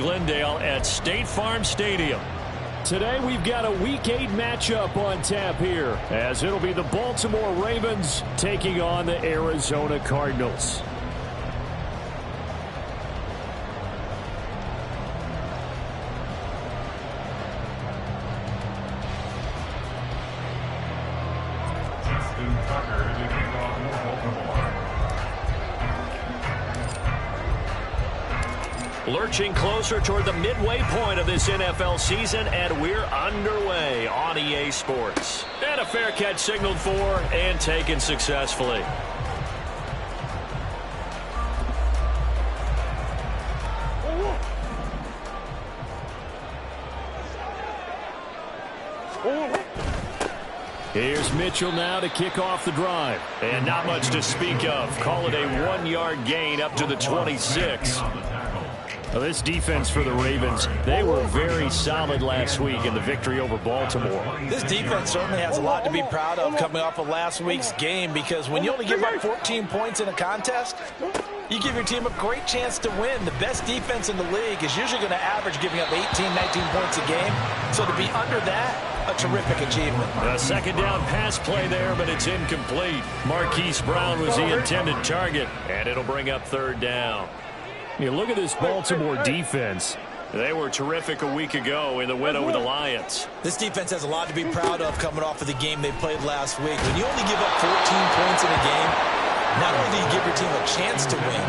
Glendale at State Farm Stadium. Today we've got a Week 8 matchup on tap here, as it'll be the Baltimore Ravens taking on the Arizona Cardinals. Lurching closer toward the midway point of this NFL season, and we're underway on EA Sports. And a fair catch signaled for and taken successfully. Here's Mitchell now to kick off the drive. And not much to speak of. Call it a 1-yard gain up to the 26. Well, this defense for the Ravens, they were very solid last week in the victory over Baltimore. This defense certainly has a lot to be proud of coming off of last week's game, because when you only give up 14 points in a contest, you give your team a great chance to win. The best defense in the league is usually going to average giving up 18, 19 points a game. So to be under that, a terrific achievement. A second down pass play there, but it's incomplete. Marquise Brown was the intended target, and it'll bring up third down. You look at this Baltimore defense. They were terrific a week ago in the win over the Lions. This defense has a lot to be proud of coming off of the game they played last week. When you only give up 14 points in a game, not only do you give your team a chance to win,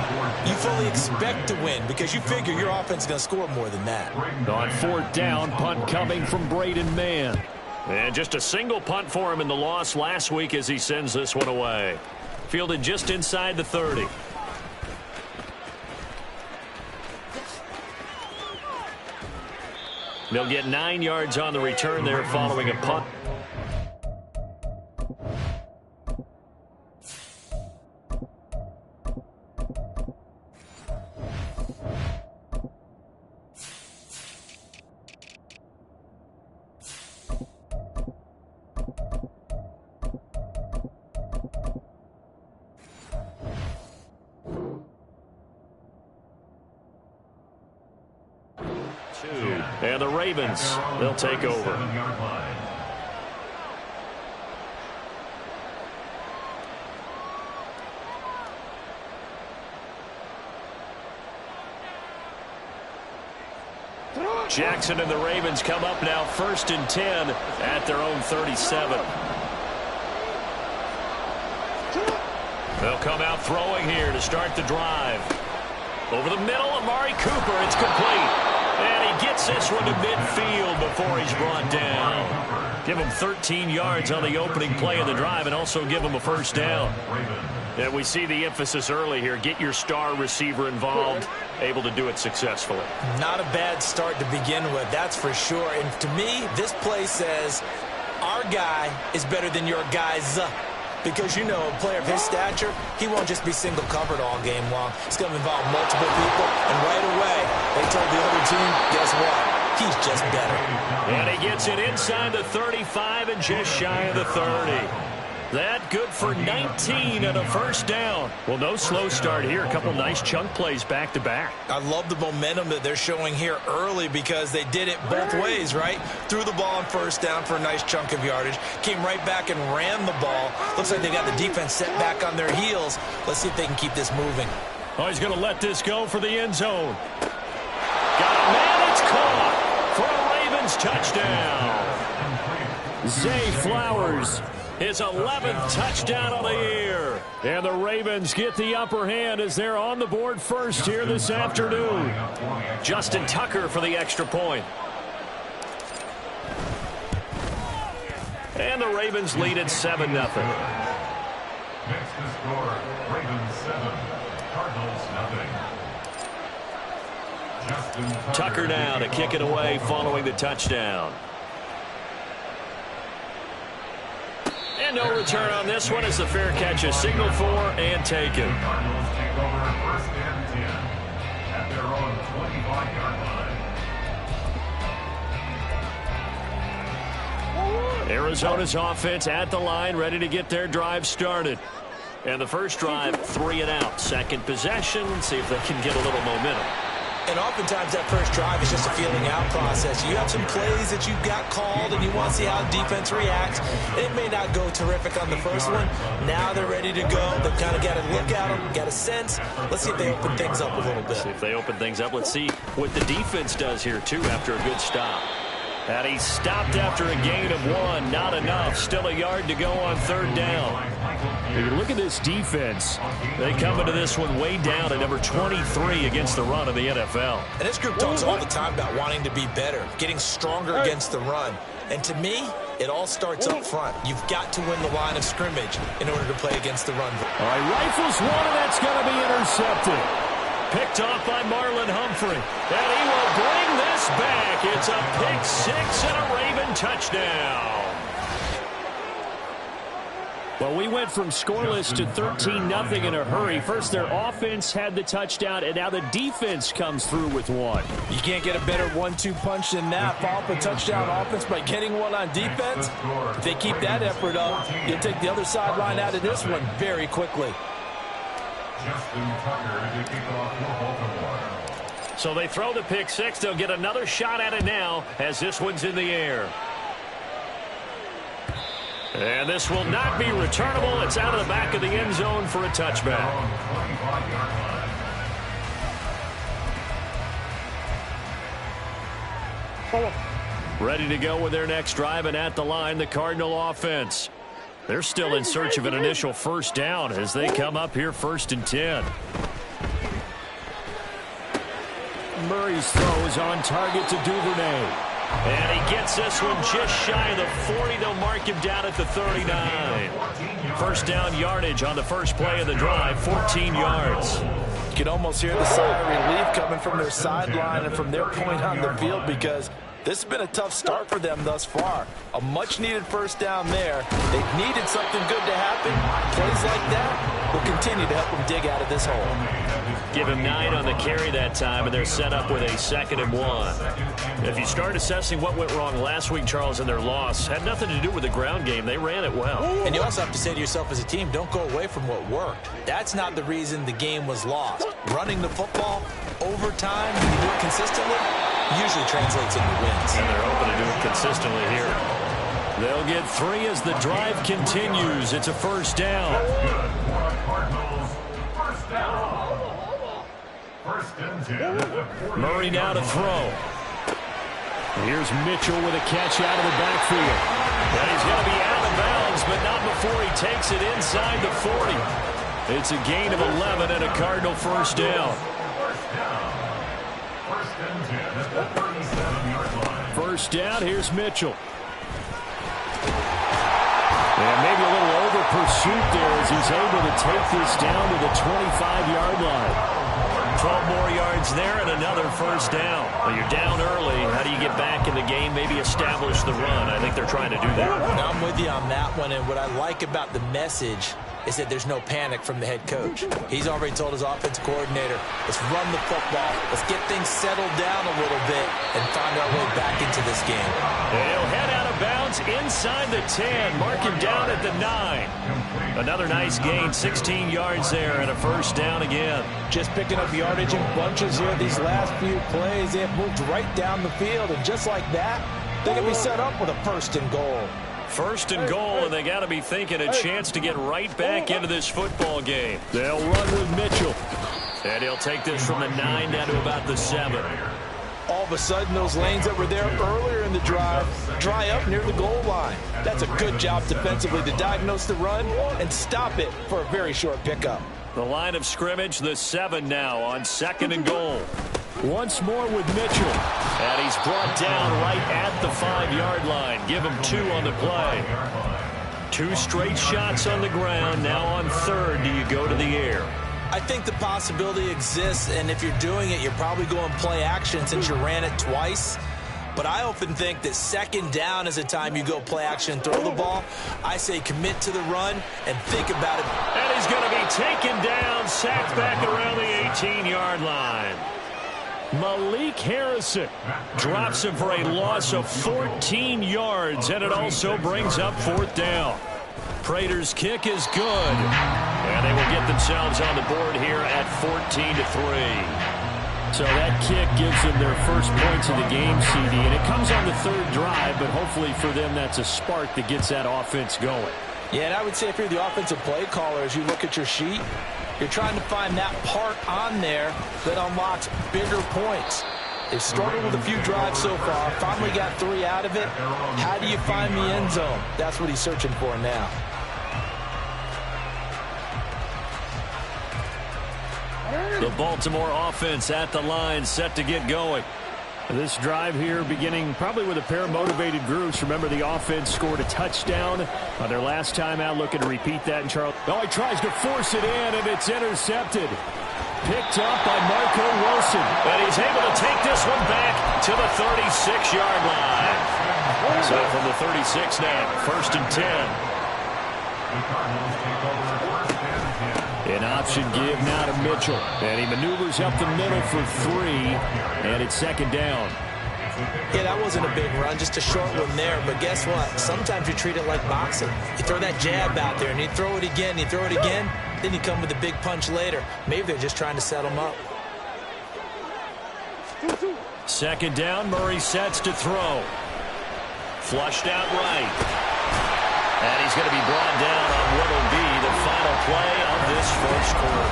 you fully expect to win because you figure your offense is going to score more than that. On fourth down, punt coming from Braden Mann. And just a single punt for him in the loss last week as he sends this one away. Fielded just inside the 30. They'll get 9 yards on the return there following a punt. And the Ravens, they'll take over. Jackson and the Ravens come up now 1st and 10 at their own 37. They'll come out throwing here to start the drive. Over the middle, Amari Cooper, it's complete. And he gets this one to midfield before he's brought down. Give him 13 yards on the opening play of the drive and also give him a first down. And we see the emphasis early here. Get your star receiver involved, able to do it successfully. Not a bad start to begin with, that's for sure. And to me, this play says our guy is better than your guys. Because, you know, a player of his stature, he won't just be single covered all game long. It's going to involve multiple people. And right away, they told the other team, guess what? He's just better. And he gets it inside the 35 and just shy of the 30. That good for 19 and a first down. Well, no slow start here. A couple nice chunk plays back to back. I love the momentum that they're showing here early because they did it both ways, right? Threw the ball on first down for a nice chunk of yardage. Came right back and ran the ball. Looks like they got the defense set back on their heels. Let's see if they can keep this moving. Oh, he's going to let this go for the end zone. Got a man. It's caught for a Ravens touchdown. Zay Flowers. His 11th touchdown of the year. And the Ravens get the upper hand as they're on the board first here this afternoon. Justin Tucker for the extra point. And the Ravens lead at 7-0. Next to score, Ravens 7, Cardinals nothing. Tucker now to kick it away following the touchdown. And no return on this one as the fair catch is signaled for and taken. Cardinals take over 1st and 10 at their own 25-yard line. Arizona's offense at the line, ready to get their drive started. And the first drive, 3 and out. Second possession, see if they can get a little momentum. And oftentimes that first drive is just a feeling out process. You have some plays that you've got called and you want to see how the defense reacts. It may not go terrific on the first one. Now they're ready to go. They've kind of got to look at them, got a sense. Let's see if they open things up a little bit. See if they open things up. Let's see what the defense does here, too, after a good stop. And he stopped after a gain of 1. Not enough. Still a yard to go on third down. If you look at this defense, they come into this one way down at number 23 against the run of the NFL. And this group talks all the time about wanting to be better, getting stronger against the run. And to me, it all starts up front. You've got to win the line of scrimmage in order to play against the run. All right, rifles one, and that's going to be intercepted. Picked off by Marlon Humphrey. And he will bring this back. It's a pick 6 and a Raven touchdown. Well, we went from scoreless to 13-0 in a hurry. First, their offense had the touchdown, and now the defense comes through with one. You can't get a better 1-2 punch than that. Follow up a touchdown offense by getting one on defense. If they keep that effort up, you'll take the other sideline out of this one very quickly. So they throw the pick 6. They'll get another shot at it now as this one's in the air. And this will not be returnable. It's out of the back of the end zone for a touchback. Ready to go with their next drive, and at the line, the Cardinal offense. They're still in search of an initial first down as they come up here 1st and 10. Murray's throw is on target to Duvernay. And he gets this one just shy of the 40. They'll mark him down at the 39. First down yardage on the first play of the drive, 14 yards. You can almost hear the sigh of relief coming from their sideline and from their point on the field, because this has been a tough start for them thus far. A much-needed first down there. They've needed something good to happen. Plays like that will continue to help them dig out of this hole. Give him 9 on the carry that time, and they're set up with a 2nd and 1. If you start assessing what went wrong last week, Charles, in their loss, had nothing to do with the ground game. They ran it well. And you also have to say to yourself as a team, don't go away from what worked. That's not the reason the game was lost. Running the football, overtime, when you do it consistently, usually translates into wins. And they're hoping to do it consistently here. They'll get 3 as the drive continues. It's a first down. Murray now to throw. Here's Mitchell with a catch out of the backfield. And he's going to be out of bounds, but not before he takes it inside the 40. It's a gain of 11 and a Cardinal first down. First down, here's Mitchell. And maybe a little over pursuit there as he's able to take this down to the 25-yard line. 12 more yards there and another first down. Well, you're down early. How do you get back in the game? Maybe establish the run. I think they're trying to do that. Now, I'm with you on that one, and what I like about the message is that there's no panic from the head coach. He's already told his offensive coordinator, let's run the football, let's get things settled down a little bit and find our way back into this game. He'll head out of bounds inside the 10, mark him down at the 9. Another nice gain, 16 yards there, and a first down again. Just picking up yardage in bunches here these last few plays. They have moved right down the field, and just like that, they can be set up with a 1st and goal. 1st and goal, and they got to be thinking a chance to get right back into this football game. They'll run with Mitchell. And he'll take this from the 9 down to about the 7. All of a sudden, those lanes that were there earlier in the drive dry up near the goal line. That's a good job defensively to diagnose the run and stop it for a very short pickup. The line of scrimmage, the 7 now on 2nd and goal. Once more with Mitchell. And he's brought down right at the 5-yard line. Give him 2 on the play. 2 straight shots on the ground. Now on 3rd, do you go to the air? I think the possibility exists, and if you're doing it, you're probably going play action since you ran it twice. But I often think that 2nd down is a time you go play action and throw the ball. I say commit to the run and think about it. And he's going to be taken down, sacked back around the 18-yard line. Malik Harrison drops him for a loss of 14 yards, and it also brings up 4th down. Prater's kick is good, and they will get themselves on the board here at 14-3. So that kick gives them their first points of the game, CD, and it comes on the third drive, but hopefully for them that's a spark that gets that offense going. Yeah, and I would say if you're the offensive play caller, as you look at your sheet, you're trying to find that part on there that unlocks bigger points. They've struggled with a few drives so far, finally got 3 out of it. How do you find the end zone? That's what he's searching for now. The Baltimore offense at the line, set to get going. This drive here beginning probably with a pair of motivated groups. Remember, the offense scored a touchdown on their last time out. Looking to repeat that in Charles. Oh, he tries to force it in, and it's intercepted. Picked up by Marco Wilson. And he's able to take this one back to the 36-yard line. So from the 36 now, 1st and 10. An option give now to Mitchell. And he maneuvers up the middle for 3. And it's 2nd down. Yeah, that wasn't a big run, just a short one there. But guess what? Sometimes you treat it like boxing. You throw that jab out there, and you throw it again, you throw it again, then you come with a big punch later. Maybe they're just trying to set him up. 2nd down, Murray sets to throw. Flushed out right. And he's going to be brought down on what will be the final play of this first quarter.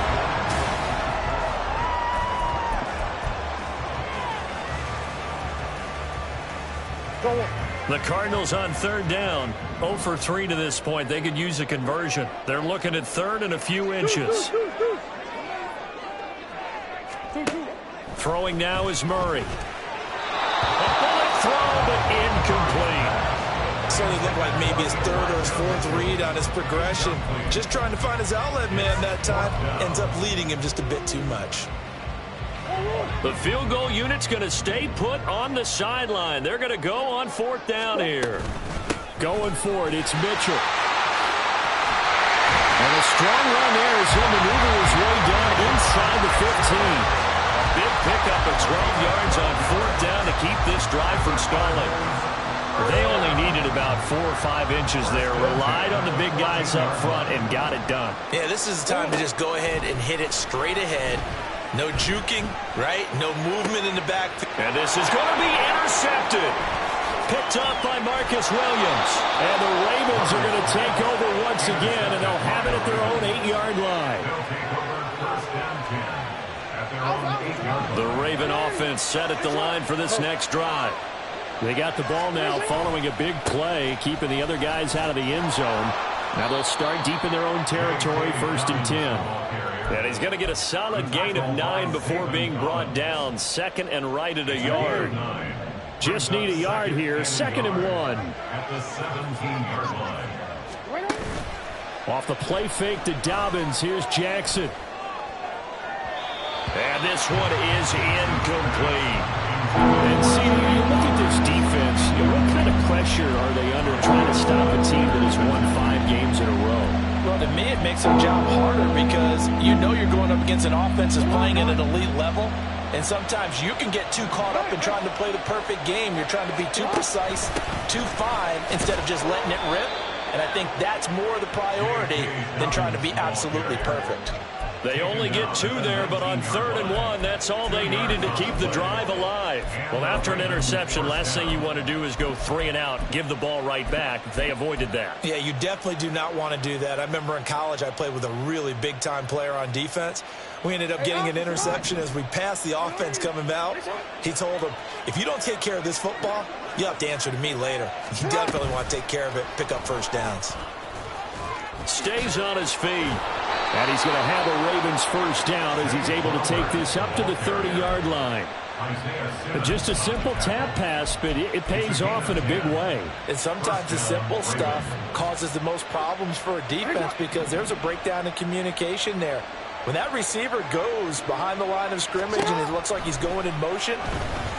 The Cardinals on 3rd down, 0 for 3 to this point. They could use a conversion. They're looking at 3rd and a few inches. Throwing now is Murray. A bullet throw, but incomplete. Certainly looked like maybe his 3rd or his 4th read on his progression. Just trying to find his outlet man that time. Ends up leading him just a bit too much. The field goal unit's going to stay put on the sideline. They're going to go on 4th down here. Going for it, it's Mitchell. And a strong run there as he'll maneuver his way down inside the 15. A big pickup of 12 yards on 4th down to keep this drive from stalling. They only needed about 4 or 5 inches there. Relied on the big guys up front and got it done. Yeah, this is the time to just go ahead and hit it straight ahead. No juking, right? No movement in the back. And this is going to be intercepted. Picked up by Marcus Williams. And the Ravens are going to take over once again, and they'll have it at their own 8-yard line. The Raven offense set at the line for this next drive. They got the ball now following a big play, keeping the other guys out of the end zone. Now they'll start deep in their own territory, 1st and 10. And he's going to get a solid gain of 9 before being brought down. 2nd and right at a yard. Just need a yard here. 2nd and 1. At the 17-yard line. Off the play fake to Dobbins. Here's Jackson. And this one is incomplete. And see, you look at this defense, what kind of pressure are they under trying to stop a team that has won 5 games in a row? Well, to me, it makes their job harder because you know you're going up against an offense that's playing at an elite level. And sometimes you can get too caught up in trying to play the perfect game. You're trying to be too precise, too fine, instead of just letting it rip. And I think that's more the priority than trying to be absolutely perfect. They only get 2 there, but on 3rd and 1, that's all they needed to keep the drive alive. Well, after an interception, last thing you want to do is go 3 and out, give the ball right back. They avoided that. Yeah, you definitely do not want to do that. I remember in college I played with a really big-time player on defense. We ended up getting an interception as we passed the offense coming out. He told him, if you don't take care of this football, you have to answer to me later. You definitely want to take care of it, pick up 1st downs. Stays on his feet. And he's going to have a Ravens 1st down as he's able to take this up to the 30-yard line. Just a simple tap pass, but it pays off in a big way. And sometimes the simple stuff causes the most problems for a defense because there's a breakdown in communication there. When that receiver goes behind the line of scrimmage and it looks like he's going in motion,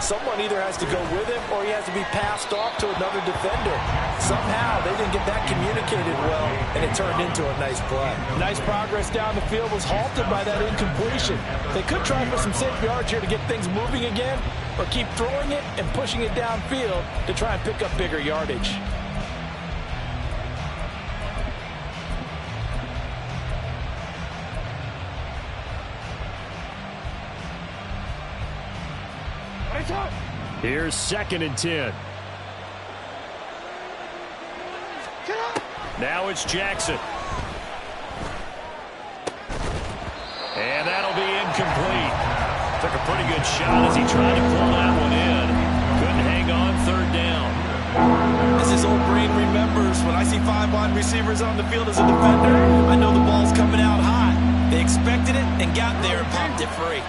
someone either has to go with him or he has to be passed off to another defender. Somehow they didn't get that communicated well, and it turned into a nice play. Nice progress down the field was halted by that incompletion. They could try for some safe yards here to get things moving again, or keep throwing it and pushing it downfield to try and pick up bigger yardage. Here's 2nd and 10. Now it's Jackson. And that'll be incomplete. Took a pretty good shot as he tried to pull that one in. Couldn't hang on 3rd down. As his old brain remembers, when I see 5 wide receivers on the field as a defender, I know the ball's coming out hot. They expected it and got there and popped it free.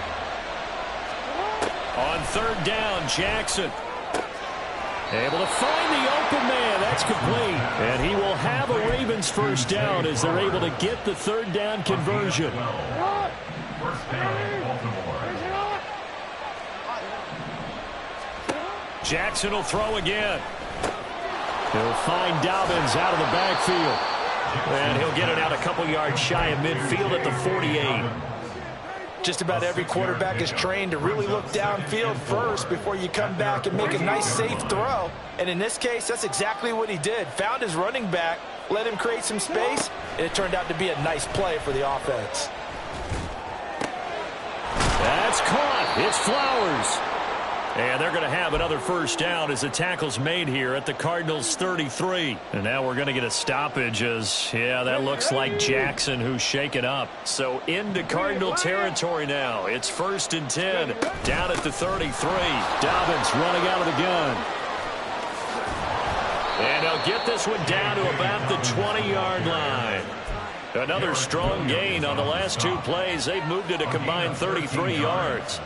On 3rd down, Jackson. Able to find the open man. That's complete. And he will have a Ravens 1st down as they're able to get the 3rd down conversion. First down, Baltimore. Jackson will throw again. He'll find Dobbins out of the backfield. And he'll get it out a couple yards shy of midfield at the 48. Just about every quarterback is trained to really look downfield first before you come back and make a nice, safe throw. And in this case, that's exactly what he did. Found his running back, let him create some space, and it turned out to be a nice play for the offense. That's caught. It's Flowers. And they're going to have another 1st down as the tackle's made here at the Cardinals' 33. And now we're going to get a stoppage as, yeah, that looks like Jackson who's shaken up. So into Cardinal territory now. It's 1st and 10 down at the 33. Dobbins running out of the gun. And they'll get this one down to about the 20-yard line. Another strong gain on the last 2 plays. They've moved it a combined 33 yards.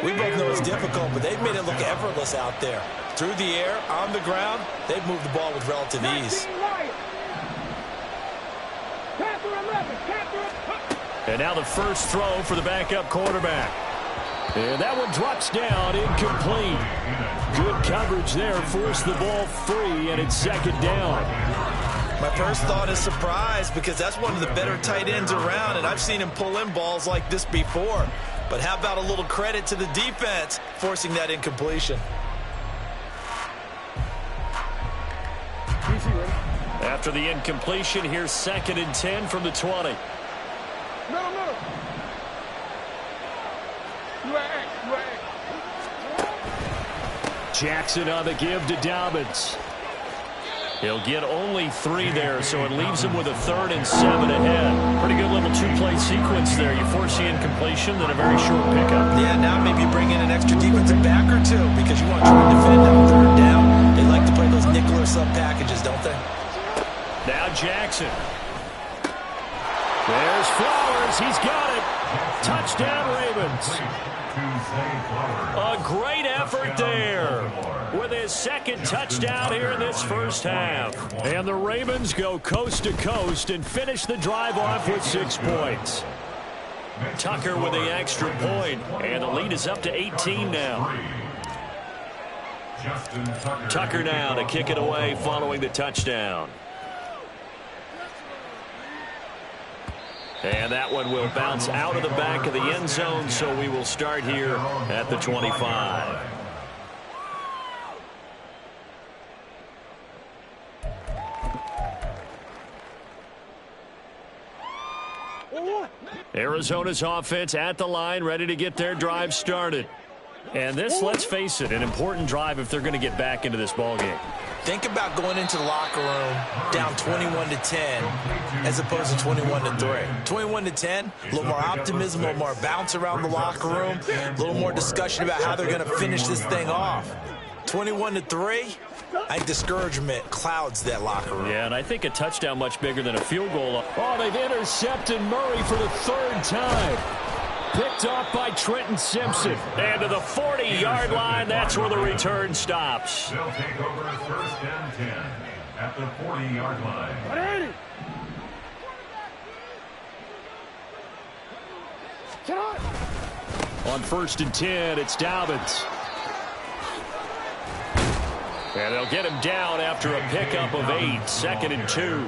We both know it's difficult, but they've made it look effortless out there. Through the air, on the ground, they've moved the ball with relative ease. And now the first throw for the backup quarterback. And that one drops down, incomplete. Good coverage there, forced the ball free, and it's 2nd down. My first thought is surprise because that's one of the better tight ends around, and I've seen him pull in balls like this before. But how about a little credit to the defense forcing that incompletion? After the incompletion, here's 2nd and 10 from the 20. Jackson on the give to Dobbins. He'll get only 3 there, so it leaves him with a 3rd and 7 ahead. Pretty good little 2-play sequence there. You force the incompletion, then a very short pickup. Yeah, now maybe you bring in an extra defensive back or 2 because you want to try and defend on 3rd down. They like to play those nickel or sub packages, don't they? Now Jackson. There's Flowers. He's got it. Touchdown, Ravens. A great effort there with his 2nd touchdown here in this 1st half. And the Ravens go coast to coast and finish the drive off with 6 points. Tucker with the extra point, and the lead is up to 18 now. Tucker now to kick it away following the touchdown. And that one will bounce out of the back of the end zone, so we will start here at the 25. Arizona's offense at the line, ready to get their drive started. And this, let's face it, an important drive if they're going to get back into this ballgame. Think about going into the locker room down 21-10 as opposed to 21-3. 21-10, a little more optimism, a little more bounce around the locker room, a little more discussion about how they're going to finish this thing off. 21-3, I think discouragement clouds that locker room. Yeah, and I think a touchdown much bigger than a field goal. Oh, they've intercepted Murray for the 3rd time. Picked off by Trenton Simpson. And to the 40-yard line, that's where the return stops. They'll take over 1st and 10 at the 40-yard line. On 1st and 10, it's Dobbins. And they'll get him down after a pickup of 8, 2nd and 2.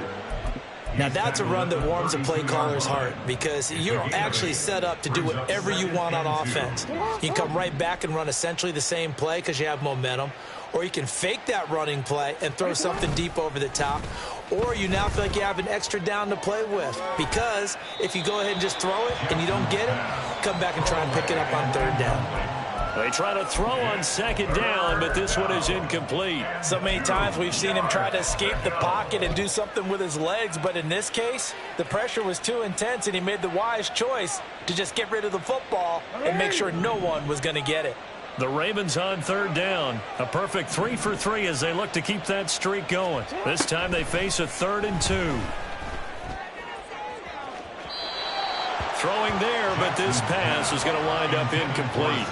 Now, that's a run that warms a play caller's heart because you're actually set up to do whatever you want on offense. You can come right back and run essentially the same play because you have momentum, or you can fake that running play and throw something deep over the top, or you now feel like you have an extra down to play with because if you go ahead and just throw it and you don't get it, come back and try and pick it up on 3rd down. They try to throw on second down, but this one is incomplete. So many times we've seen him try to escape the pocket and do something with his legs, but in this case, the pressure was too intense, and he made the wise choice to just get rid of the football and make sure no one was going to get it. The Ravens on third down. A perfect 3 for 3 as they look to keep that streak going. This time they face a 3rd and 2. Throwing there, but this pass is going to wind up incomplete.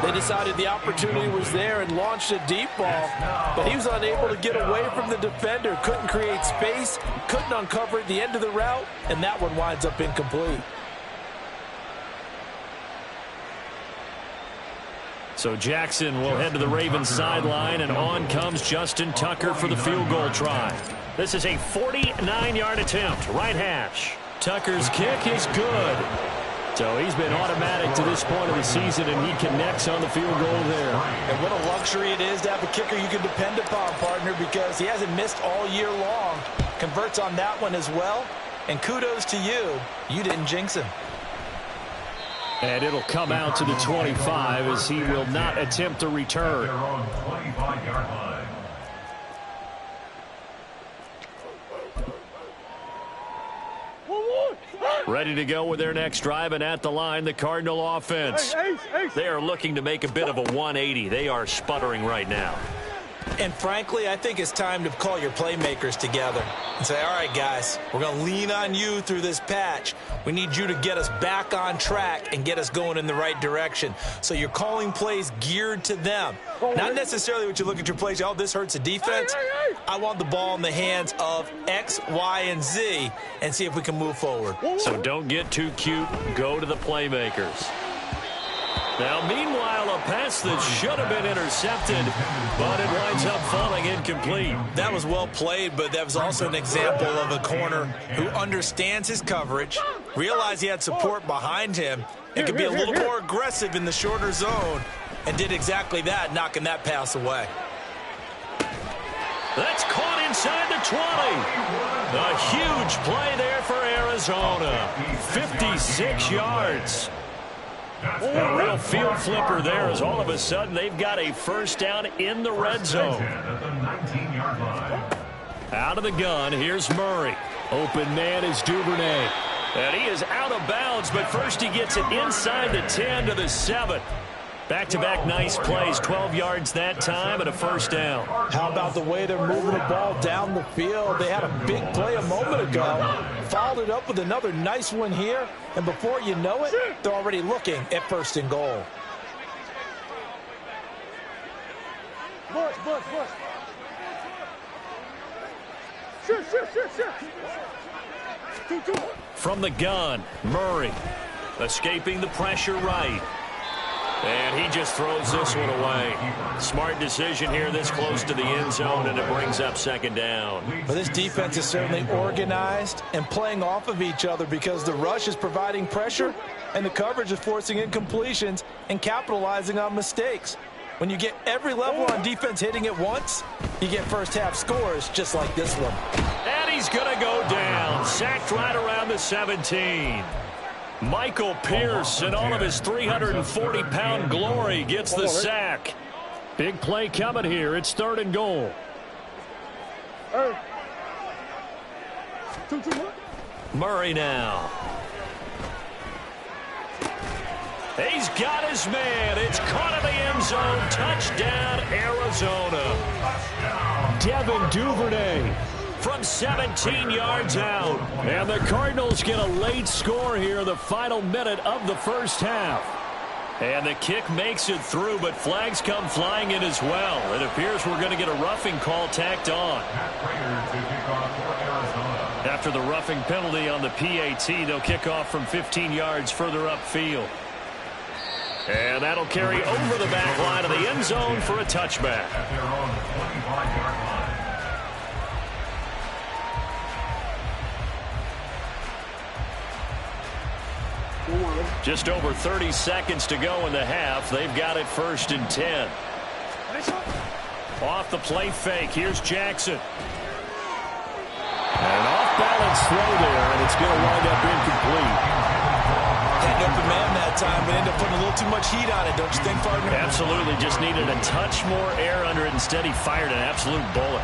They decided the opportunity was there and launched a deep ball, but he was unable to get away from the defender, couldn't create space, couldn't uncover at the end of the route, and that one winds up incomplete. So Jackson will head to the Ravens sideline, and on comes Justin Tucker for the field goal try. This is a 49-yard attempt, right hash. Tucker's kick is good. So he's been automatic to this point of the season, and he connects on the field goal there. And what a luxury it is to have a kicker you can depend upon, partner, because he hasn't missed all year long. Converts on that one as well. And kudos to you. You didn't jinx him. And it'll come out to the 25 as he will not attempt a return. Ready to go with their next drive, and at the line, the Cardinal offense. They are looking to make a bit of a 180. They are sputtering right now. And frankly, I think it's time to call your playmakers together and say, all right, guys, we're going to lean on you through this patch. We need you to get us back on track and get us going in the right direction. So you're calling plays geared to them. Not necessarily what you look at your plays, oh, this hurts the defense. I want the ball in the hands of X, Y, and Z and see if we can move forward. So don't get too cute. Go to the playmakers. Now, meanwhile, a pass that should have been intercepted, but it winds up falling incomplete. That was well played, but that was also an example of a corner who understands his coverage, realized he had support behind him, and could be a little more aggressive in the shorter zone, and did exactly that, knocking that pass away. That's caught inside the 20. A huge play there for Arizona. 56 yards. A real field flipper there as all of a sudden they've got a first down in the red zone. Out of the gun, here's Murray. Open man is Duvernay. And he is out of bounds, but first he gets it inside the 10 to the 7. Back-to-back nice plays, 12 yards that time and a first down. How about the way they're moving the ball down the field? They had a big play a moment ago, followed it up with another nice one here, and before you know it, they're already looking at 1st and goal. From the gun, Murray escaping the pressure right. And he just throws this one away. Smart decision here this close to the end zone, and it brings up second down. But this defense is certainly organized and playing off of each other because the rush is providing pressure and the coverage is forcing incompletions and capitalizing on mistakes. When you get every level on defense hitting at once, you get first half scores just like this one. And he's going to go down. Sacked right around the 17. Michael Pierce, in all of his 340-pound glory, gets the sack. Big play coming here. It's 3rd and goal. Murray now. He's got his man. It's caught in the end zone. Touchdown, Arizona. Devin Duvernay from 17 yards out. And the Cardinals get a late score here, the final minute of the first half. And the kick makes it through, but flags come flying in as well. It appears we're going to get a roughing call tacked on. After the roughing penalty on the PAT, they'll kick off from 15 yards further upfield. And that'll carry over the back line of the end zone for a touchback. Just over 30 seconds to go in the half. They've got it 1st and 10. Off the play fake. Here's Jackson. An off-balance throw there, and it's going to wind up incomplete. beating open man that time, but ended up putting a little too much heat on it, don't you think, partner? Absolutely. Just needed a touch more air under it. Instead, he fired an absolute bullet.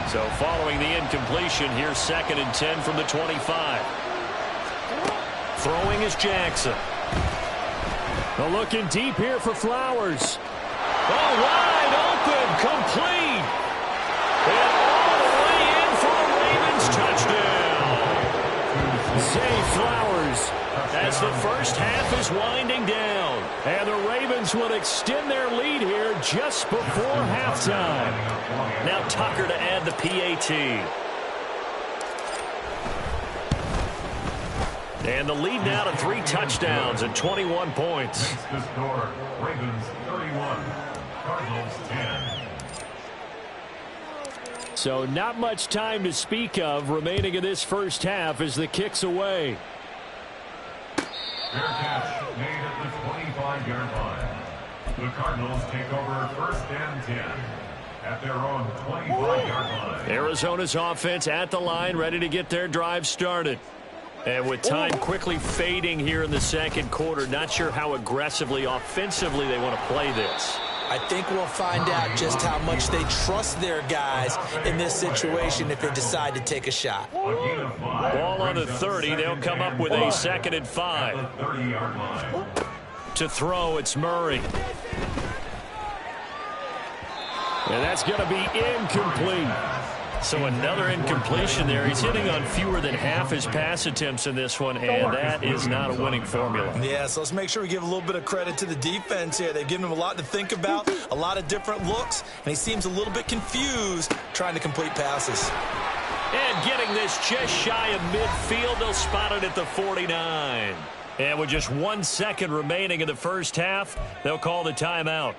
So following the incompletion, here's 2nd and 10 from the 25. Throwing is Jackson. Well, looking deep here for Flowers. Oh, wide open, complete. And all the way in for a Ravens touchdown. Zay Flowers, as the first half is winding down. And the Ravens will extend their lead here just before halftime. Now Tucker to add the PAT. And the lead now to 3 touchdowns and 21 points. The score, Ravens 31, Cardinals 10. So not much time to speak of remaining in this first half as the kick's away. Fair catch made at the 25-yard line. The Cardinals take over 1st and 10 at their own 25-yard line. Arizona's offense at the line, ready to get their drive started. And with time quickly fading here in the second quarter, not sure how aggressively, offensively they want to play this. I think we'll find out just how much they trust their guys in this situation if they decide to take a shot. Ball on the 30. They'll come up with a 2nd and 5. To throw, it's Murray. And that's going to be incomplete. So another incompletion there. He's hitting on fewer than half his pass attempts in this one, and that is not a winning formula. Yeah, so let's make sure we give a little bit of credit to the defense here. They've given him a lot to think about, a lot of different looks, and he seems a little bit confused trying to complete passes. And getting this just shy of midfield, they'll spot it at the 49. And with just 1 second remaining in the first half, they'll call the timeout.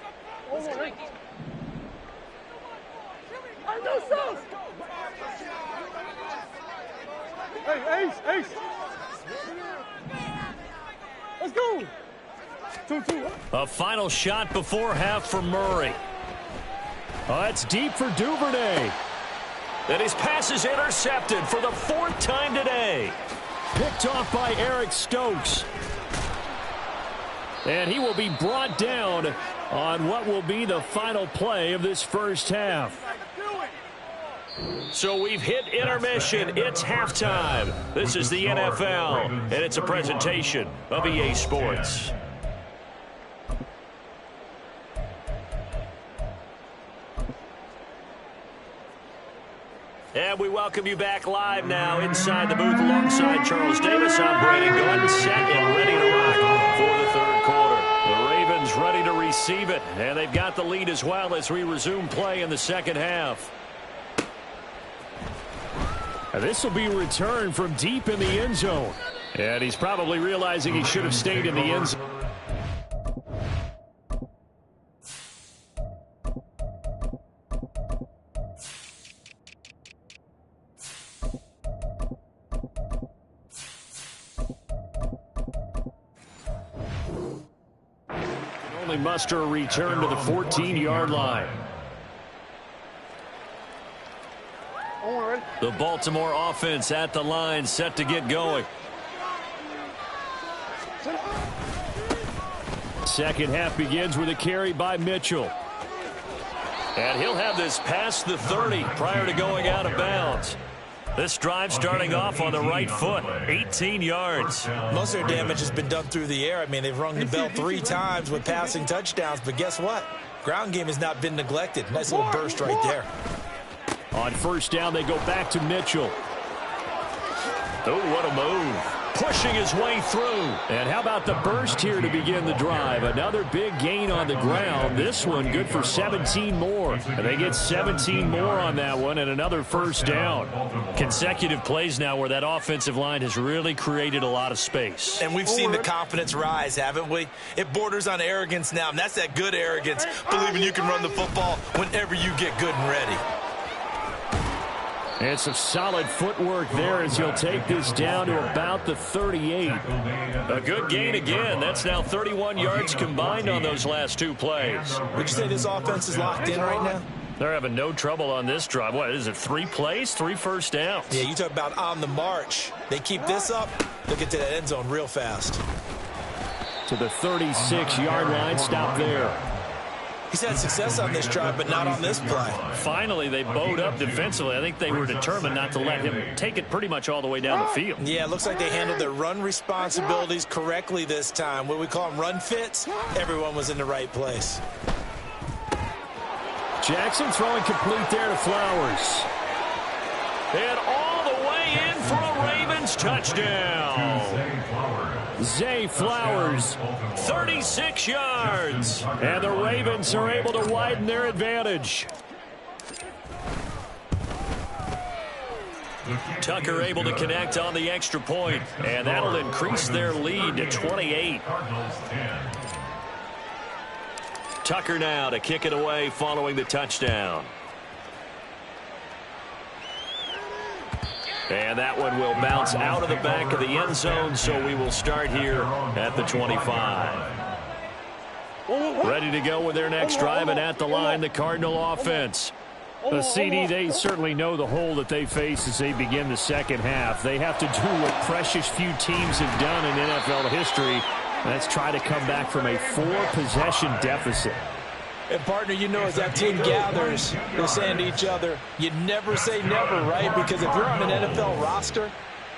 Hey, Ace. Let's go. 2-2. A final shot before half for Murray. Oh, that's deep for Duvernay. And his pass is intercepted for the 4th time today. Picked off by Eric Stokes. And he will be brought down on what will be the final play of this first half. So we've hit intermission. It's halftime. This is the NFL, and it's a presentation of EA Sports. And we welcome you back live now inside the booth alongside Charles Davis. I'm Brandon Gordon, set and ready to rock for the 3rd quarter. The Ravens ready to receive it, and they've got the lead as well as we resume play in the second half. This will be returned from deep in the end zone. And he's probably realizing he should have stayed in the end zone. Can only muster a return to the 14-yard line. The Baltimore offense at the line, set to get going. Second half begins with a carry by Mitchell. And he'll have this past the 30 prior to going out of bounds. This drive starting off on the right foot, 18 yards. Most of their damage has been done through the air. I mean, they've rung the bell 3 times with passing touchdowns, but guess what? Ground game has not been neglected. Nice little burst right there. On first down, they go back to Mitchell. Oh, what a move. Pushing his way through. And how about the burst here to begin the drive? Another big gain on the ground. This one good for 17 more. And they get 17 more on that one and another first down. Consecutive plays now where that offensive line has really created a lot of space. And we've seen the confidence rise, haven't we? It borders on arrogance now, and that's that good arrogance, believing you can run the football whenever you get good and ready. And some solid footwork there as he'll take this down to about the 38. A good gain again. That's now 31 yards combined on those last 2 plays. Would you say this offense is locked in right now? They're having no trouble on this drive. What is it, 3 plays, 3 first downs? Yeah, you talk about on the march. They keep this up, they'll get to that end zone real fast. To the 36-yard line, stop there. He's had success on this drive, but not on this play. Finally, they bowed up defensively. I think they were determined not to let him take it pretty much all the way down the field. Yeah, it looks like they handled their run responsibilities correctly this time. What we call them run fits, everyone was in the right place. Jackson throwing complete there to Flowers. And all the way in for a Ravens touchdown. Zay Flowers, 36 yards. And the Ravens are able to widen their advantage. Tucker able to connect on the extra point, and that'll increase their lead to 28. Tucker now to kick it away following the touchdown. And that one will bounce out of the back of the end zone, so we will start here at the 25. Ready to go with their next drive, and at the line, the Cardinal offense. The CD, they certainly know the hole that they face as they begin the second half. They have to do what precious few teams have done in NFL history. Let's try to come back from a 4-possession deficit. And, partner, you know, as that team gathers, they're saying to each other, you never say never, right? Because if you're on an NFL roster,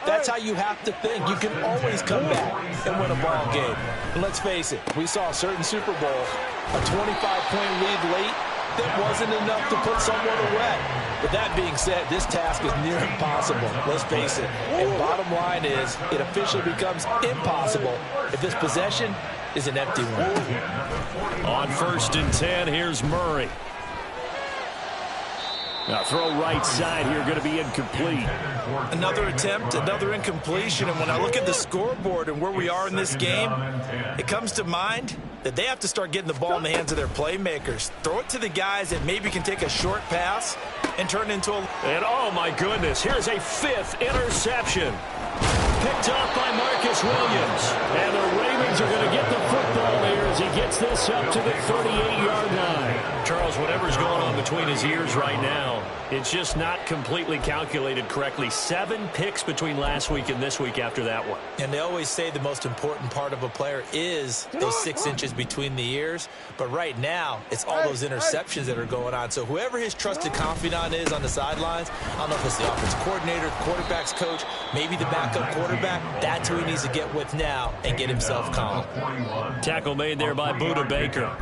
that's how you have to think. You can always come back and win a ball game. And let's face it, we saw a certain Super Bowl, a 25-point lead late, that wasn't enough to put someone away. But that being said, this task is near impossible. Let's face it. And bottom line is, it officially becomes impossible if this possession is an empty one. On 1st and 10, here's Murray. Now throw right side here, going to be incomplete. Another attempt, another incompletion. And when I look at the scoreboard and where we are in this game, it comes to mind that they have to start getting the ball in the hands of their playmakers. Throw it to the guys that maybe can take a short pass and turn it into a... And oh my goodness, here's a 5th interception. Picked up by Marcus Williams. And the Ravens are going to get the football here as he gets this up to the 38-yard line. Charles, whatever's going on between his ears right now, it's just not completely calculated correctly. 7 picks between last week and this week after that one. And they always say the most important part of a player is those 6 inches between the ears. But right now, it's all those interceptions that are going on. So whoever his trusted confidant is on the sidelines, I don't know if it's the offensive coordinator, the quarterback's coach, maybe the backup quarterback, that's who he needs to get with now and get himself calm. Tackle made there by Buda Baker.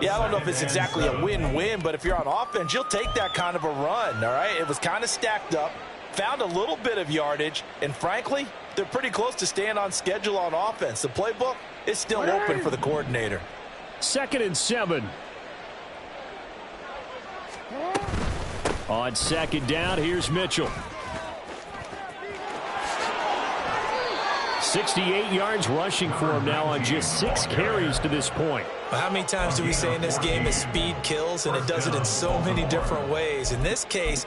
Yeah, I don't know if it's exactly a win-win, but if you're on offense, you'll take that kind of a run, all right? It was kind of stacked up, found a little bit of yardage, and frankly, they're pretty close to staying on schedule on offense. The playbook is still open for the coordinator. 2nd and 7. On 2nd down, here's Mitchell. 68 yards rushing for him now on just 6 carries to this point. How many times do we say in this game that speed kills, and it does it in so many different ways? In this case,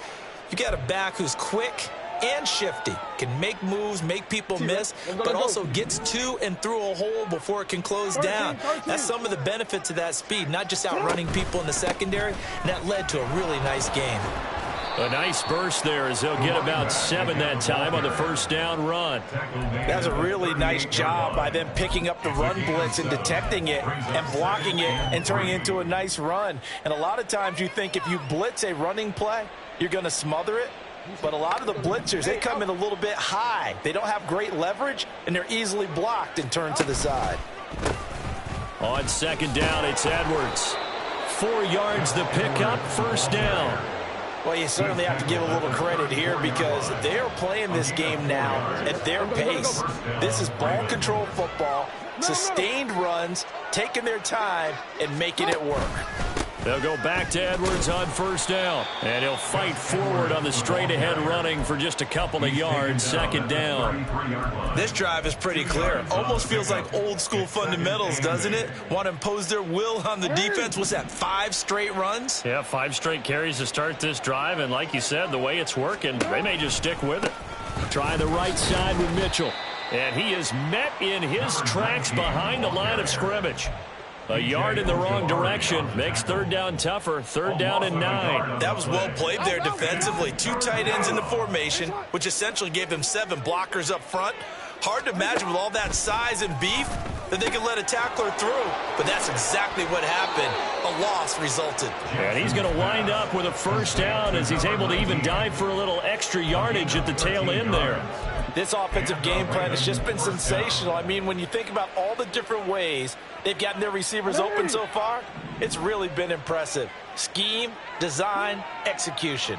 you got a back who's quick and shifty, can make moves, make people miss, but also gets to and through a hole before it can close down. That's some of the benefits of that speed, not just outrunning people in the secondary, and that led to a really nice game. A nice burst there as they'll get about 7 that time on the 1st down run. That's a really nice job by them picking up the run blitz and detecting it and blocking it and turning it into a nice run. And a lot of times you think if you blitz a running play, you're going to smother it. But a lot of the blitzers, they come in a little bit high. They don't have great leverage, and they're easily blocked and turned to the side. On 2nd down, it's Edwards. 4 yards the pickup, 1st down. Well, you certainly have to give a little credit here because they are playing this game now at their pace. This is ball control football, sustained runs, taking their time, and making it work. They'll go back to Edwards on 1st down, and he'll fight forward on the straight-ahead running for just a couple of yards, 2nd down. This drive is pretty clear. Almost feels like old-school fundamentals, doesn't it? Want to impose their will on the defense. What's that, 5 straight runs? Yeah, 5 straight carries to start this drive, and like you said, the way it's working, they may just stick with it. Try the right side with Mitchell, and he is met in his tracks behind the line of scrimmage. A yard in the wrong direction makes third down tougher. Third down and 9. That was well played there defensively. 2 tight ends in the formation, which essentially gave them 7 blockers up front. Hard to imagine with all that size and beef that they could let a tackler through. But that's exactly what happened. A loss resulted. And he's going to wind up with a first down as he's able to even dive for a little extra yardage at the tail end there. This offensive game plan has just been sensational. I mean, when you think about all the different ways they've gotten their receivers open so far, it's really been impressive. Scheme, design, execution.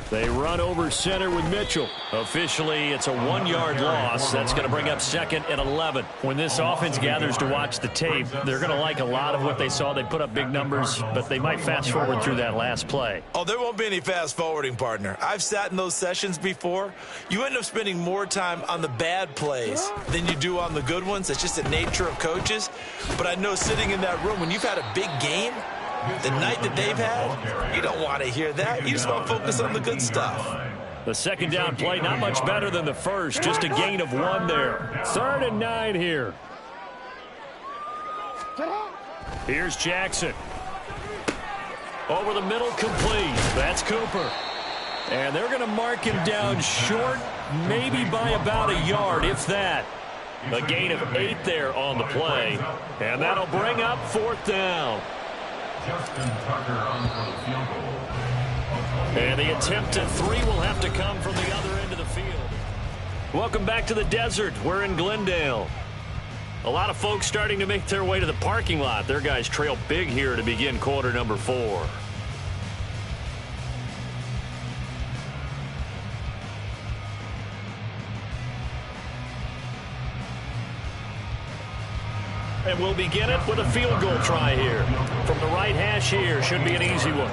They run over center with Mitchell. Officially, it's a 1-yard loss. That's going to bring up 2nd and 11. When this offense gathers to watch the tape, they're going to like a lot of what they saw. They put up big numbers, but they might fast forward through that last play. Oh, there won't be any fast forwarding, partner. I've sat in those sessions before. You end up spending more time on the bad plays than you do on the good ones. That's just the nature of coaches. But I know sitting in that room, when you've had a big game, the night that they've had, you don't want to hear that. You just want to focus on the good stuff. The second down play, not much better than the first. Just a gain of 1 there. 3rd and 9 here. Here's Jackson. Over the middle, complete. That's Cooper. And they're going to mark him down short, maybe by about a yard, if that. A gain of 8 there on the play. And that'll bring up 4th down. Justin Tucker on for the field goal. And the attempt at 3 will have to come from the other end of the field. Welcome back to the desert. We're in Glendale. A lot of folks starting to make their way to the parking lot. Their guys trail big here to begin quarter number 4. And we'll begin it with a field goal try here. From the right hash here, should be an easy one.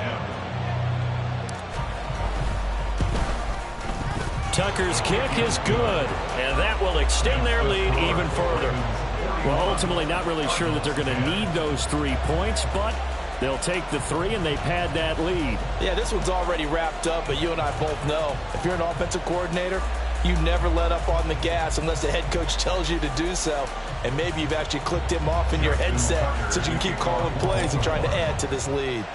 Tucker's kick is good, and that will extend their lead even further. Well, ultimately not really sure that they're going to need those 3 points, but they'll take the 3 and they pad that lead. Yeah, this one's already wrapped up, but you and I both know if you're an offensive coordinator, you never let up on the gas unless the head coach tells you to do so. And maybe you've actually clicked him off in your headset so you can keep calling plays and trying to add to this lead.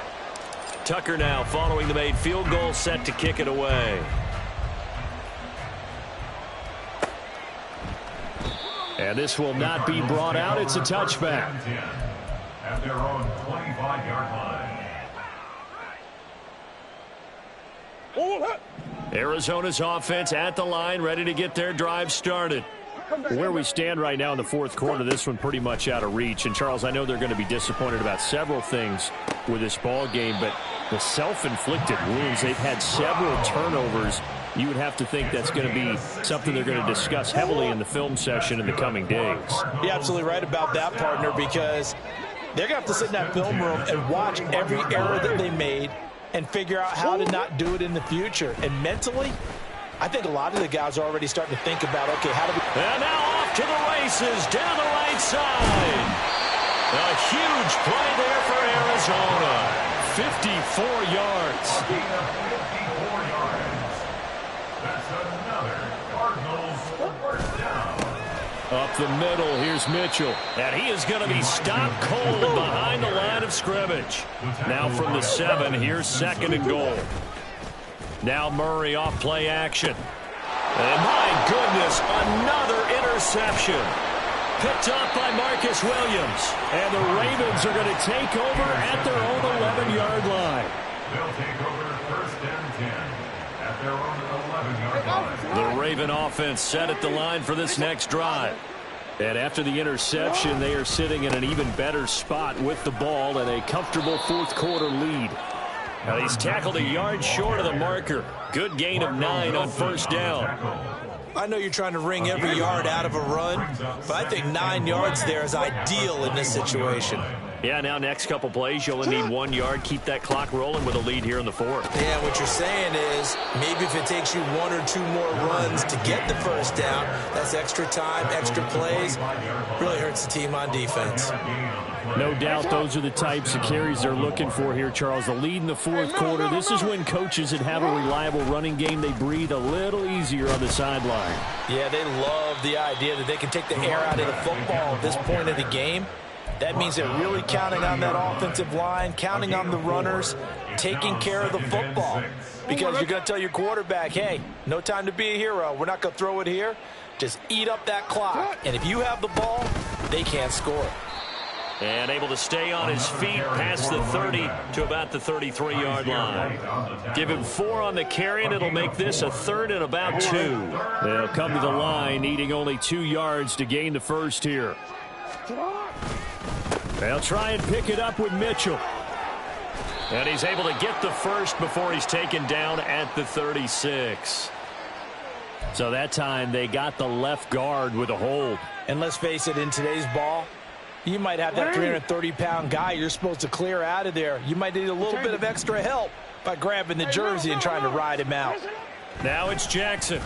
Tucker now following the made field goal, set to kick it away. And this will not be brought out. It's a touchback. At their own 25-yard line. Arizona's offense at the line, ready to get their drive started. Where we stand right now in the 4th quarter, this one pretty much out of reach. And, Charles, I know they're going to be disappointed about several things with this ball game, but the self-inflicted wounds, they've had several turnovers. You would have to think that's going to be something they're going to discuss heavily in the film session in the coming days. You're absolutely right about that, partner, because they're going to have to sit in that film room and watch every error that they made and figure out how to not do it in the future. And mentally, I think a lot of the guys are already starting to think about, okay, how do we... And now off to the races down the right side. A huge play there for Arizona. 54 yards. 54 yards. That's another Cardinals first down. Up the middle, here's Mitchell. And he is going to be stopped cold behind the line of scrimmage. Now from the 7, here's 2nd and goal. Now Murray off play action. And my goodness, another interception. Picked up by Marcus Williams. And the Ravens are going to take over at their own 11-yard line. They'll take over 1st and 10 at their own 11-yard line. The Raven offense set at the line for this next drive. And after the interception, they are sitting in an even better spot with the ball and a comfortable 4th quarter lead. Now he's tackled a yard short of the marker. Good gain of 9 on 1st down. I know you're trying to wring every yard out of a run, but I think 9 yards there is ideal in this situation. Yeah, now next couple plays, you only need 1 yard. Keep that clock rolling with a lead here in the 4th. Yeah, what you're saying is maybe if it takes you 1 or 2 more runs to get the first down, that's extra time, extra plays. Really hurts the team on defense. No doubt those are the types of carries they're looking for here, Charles. The lead in the 4th quarter. This is when coaches that have a reliable running game, they breathe a little easier on the sideline. Yeah, they love the idea that they can take the air out of the football at this point of the game. That means they're really counting on that offensive line, counting on the runners, taking care of the football. Because you're going to tell your quarterback, hey, no time to be a hero. We're not going to throw it here. Just eat up that clock. And if you have the ball, they can't score. And able to stay on his feet past the 30 to about the 33-yard line. Give him 4 on the carry, and it'll make this a 3rd and about 2. They'll come to the line, needing only 2 yards to gain the first here. They'll try and pick it up with Mitchell. And he's able to get the first before he's taken down at the 36. So that time they got the left guard with a hold. And let's face it, in today's ball, you might have that 330-pound guy you're supposed to clear out of there. You might need a little bit of extra help by grabbing the jersey and trying to ride him out. Now it's Jackson.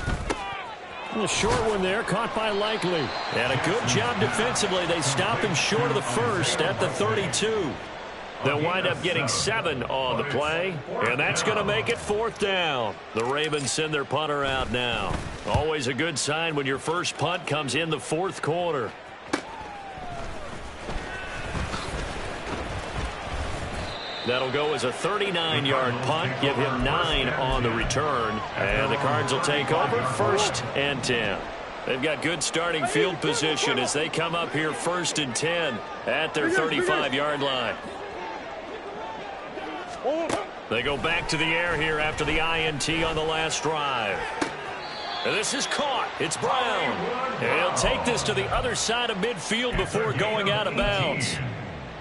A short one there, caught by Likely. And a good job defensively. They stopped him short of the first at the 32. They'll wind up getting 7 on the play, and that's going to make it 4th down. The Ravens send their punter out now. Always a good sign when your first punt comes in the 4th quarter. That'll go as a 39-yard punt, give him 9 on the return, and the Cards will take over 1st and 10. They've got good starting field position as they come up here 1st and 10 at their 35-yard line. They go back to the air here after the INT on the last drive. And this is caught. It's Brown. And he'll take this to the other side of midfield before going out of bounds.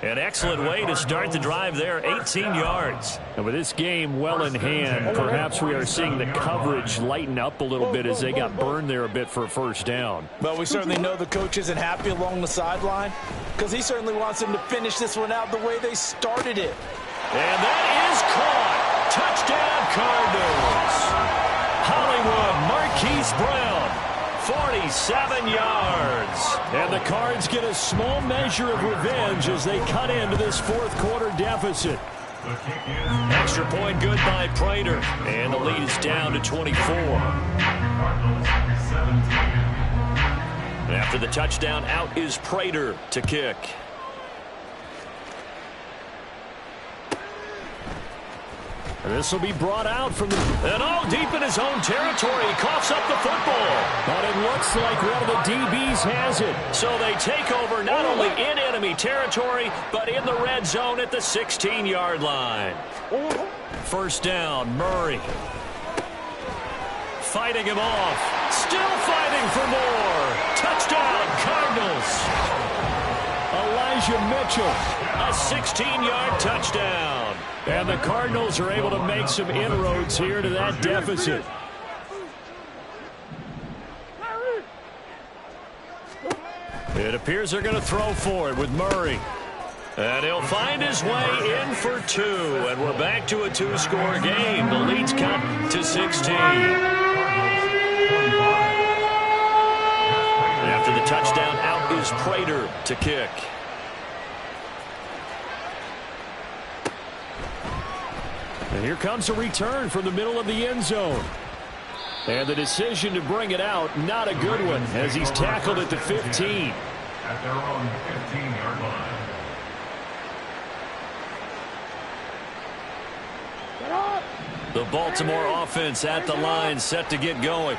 An excellent way to start the drive there, 18 yards. And with this game well in hand, perhaps we are seeing the coverage lighten up a little bit as they got burned there a bit for a first down. Well, we certainly know the coach isn't happy along the sideline because he certainly wants them to finish this one out the way they started it. And that is caught. Touchdown, Cardinals. Hollywood, Marquise Brown. 47 yards. And the Cards get a small measure of revenge as they cut into this 4th quarter deficit. Extra point good by Prater. And the lead is down to 24. After the touchdown, out is Prater to kick. And this will be brought out from the... And all deep in his own territory. He coughs up the football. But it looks like one of the DBs has it. So they take over not only in enemy territory, but in the red zone at the 16-yard line. First down, Murray. Fighting him off. Still fighting for more. Touchdown, Cardinals. Elijah Mitchell. A 16-yard touchdown. And the Cardinals are able to make some inroads here to that deficit. It appears they're going to throw for it with Murray. And he'll find his way in for 2. And we're back to a 2-score game. The lead's cut to 16. After the touchdown, out is Prater to kick. And here comes a return from the middle of the end zone. And the decision to bring it out, not a good one, as he's tackled at the 15. At their own 15-yard line. The Baltimore offense at the line, set to get going.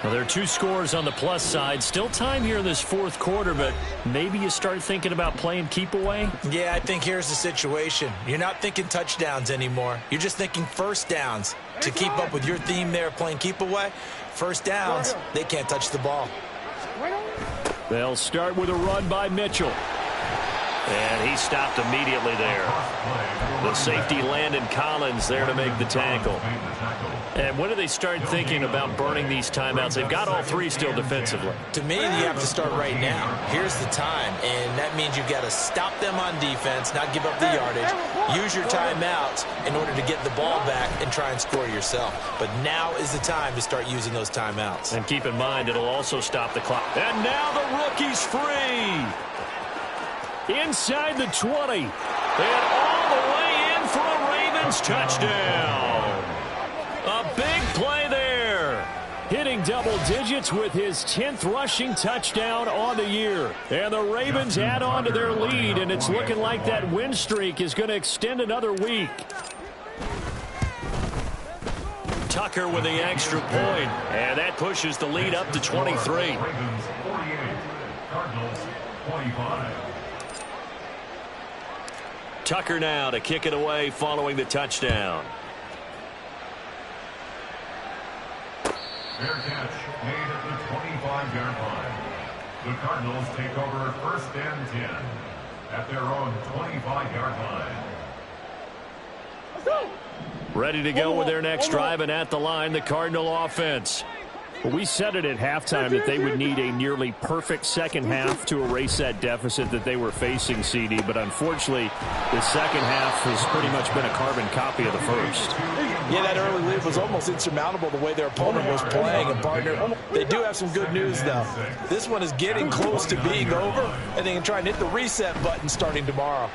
Well, there are 2 scores on the plus side. Still time here in this 4th quarter, but maybe you start thinking about playing keep away? Yeah, I think here's the situation. You're not thinking touchdowns anymore. You're just thinking first downs. To keep up with your theme there, playing keep away, first downs, they can't touch the ball. They'll start with a run by Mitchell. And he stopped immediately there. The safety, Landon Collins, there to make the tackle. And when do they start thinking about burning these timeouts? They've got all 3 still defensively. To me, you have to start right now. Here's the time, and that means you've got to stop them on defense, not give up the yardage. Use your timeouts in order to get the ball back and try and score yourself. But now is the time to start using those timeouts. And keep in mind, it'll also stop the clock. And now the rookie's free. Inside the 20. And all the way in for a Ravens touchdown. A big play there. Hitting double digits with his 10th rushing touchdown on the year. And the Ravens add on to their lead, and it's looking like that win streak is going to extend another week. Tucker with the extra point, and that pushes the lead up to 23. Ravens 48, Cardinals 25. Tucker now to kick it away following the touchdown. Fair catch made at the 25-yard line. The Cardinals take over first and 10 at their own 25-yard line. Let's go. Ready to go with their next drive, and at the line, the Cardinal offense. Well, we said it at halftime that they would need a nearly perfect second half to erase that deficit that they were facing, CD. But unfortunately, the second half has pretty much been a carbon copy of the first. Yeah, that early lead was almost insurmountable the way their opponent was playing. And, partner, they do have some good news, though. This one is getting close to being over, and they can try and hit the reset button starting tomorrow.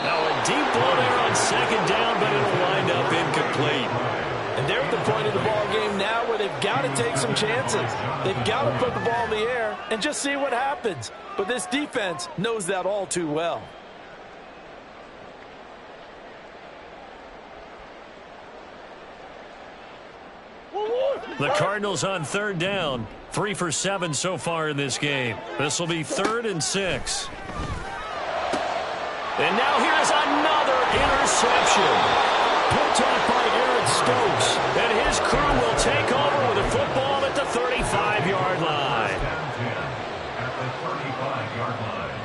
Now a deep ball there on second down, but it'll wind up incomplete. And they're at the point of the ball game now where they've got to take some chances. They've got to put the ball in the air and just see what happens. But this defense knows that all too well. The Cardinals on third down, 3 for 7 so far in this game. This will be 3rd and 6. And now here's another interception. Picked off by Eric Stokes. And his crew will take over with the football at the 35-yard line. At the 35-yard line.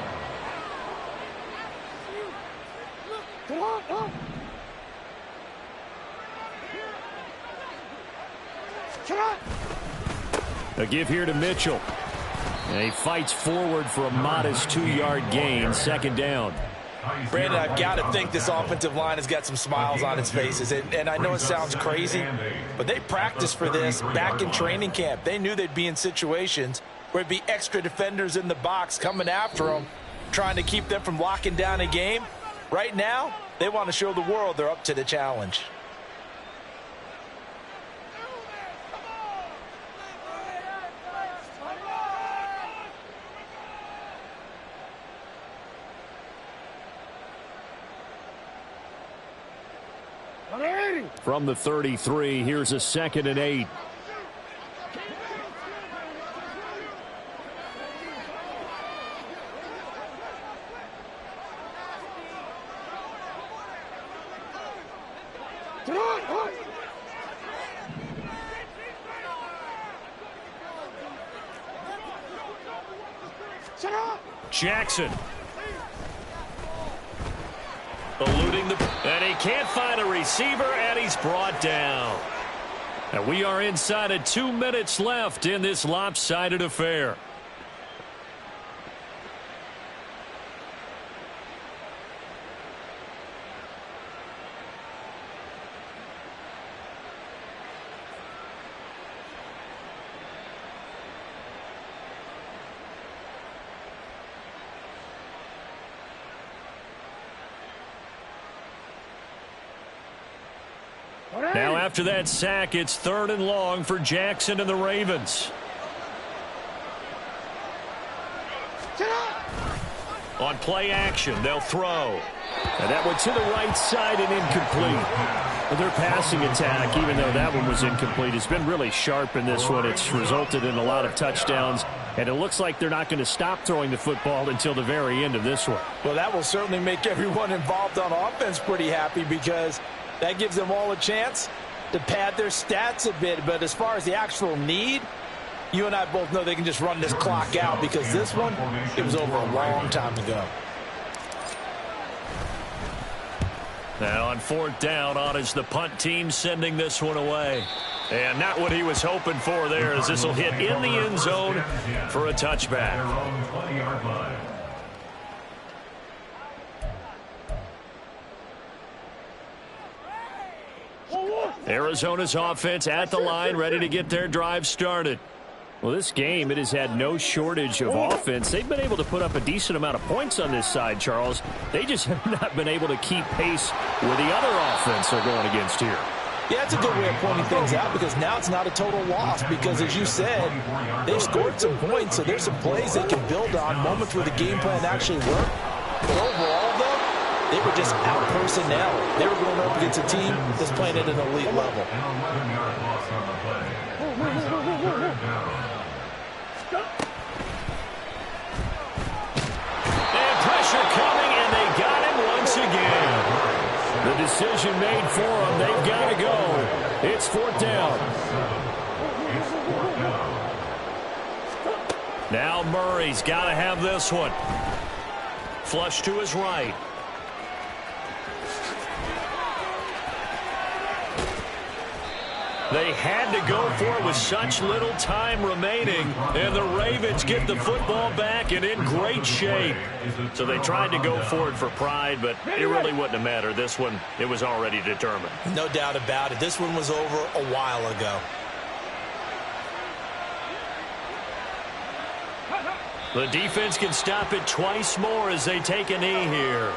Come on, come on. A give here to Mitchell. And he fights forward for a modest 2-yard gain, second down. Brandon, I've got to think this offensive line has got some smiles on its faces. And I know it sounds crazy, but they practiced for this back in training camp. They knew they'd be in situations where it'd be extra defenders in the box coming after them, trying to keep them from locking down a game. Right now, they want to show the world they're up to the challenge. From the 33, here's a 2nd and 8. Jackson. Eluding and he can't find a receiver, and he's brought down. And we are inside of 2 minutes left in this lopsided affair. Now after that sack, it's 3rd and long for Jackson and the Ravens. On play action, they'll throw. And that went to the right side and incomplete. But their passing attack, even though that one was incomplete, has been really sharp in this one. It's resulted in a lot of touchdowns. And it looks like they're not going to stop throwing the football until the very end of this one. Well, that will certainly make everyone involved on offense pretty happy, because that gives them all a chance to pad their stats a bit. But as far as the actual need, you and I both know they can just run this clock out, because this one, it was over a long time ago. Now on 4th down, on is the punt team sending this one away. And not what he was hoping for there, as this will hit in the end zone for a touchback. Arizona's offense at the line, ready to get their drive started. Well, this game, it has had no shortage of offense. They've been able to put up a decent amount of points on this side, Charles. They just have not been able to keep pace with the other offense they're going against here. Yeah, that's a good way of pointing things out because now it's not a total loss because, as you said, they've scored some points, so there's some plays they can build on, moments where the game plan actually worked. But overall, though, they were just out personnel. They were going up against a team that's playing at an elite level. And pressure coming, and they got him once again. The decision made for them. They've got to go. It's 4th down. Now Murray's got to have this one. Flush to his right. They had to go for it with such little time remaining, and the Ravens get the football back and in great shape. So they tried to go for it for pride, but it really wouldn't have mattered. This one, it was already determined. No doubt about it. This one was over a while ago. The defense can stop it twice more as they take a knee here.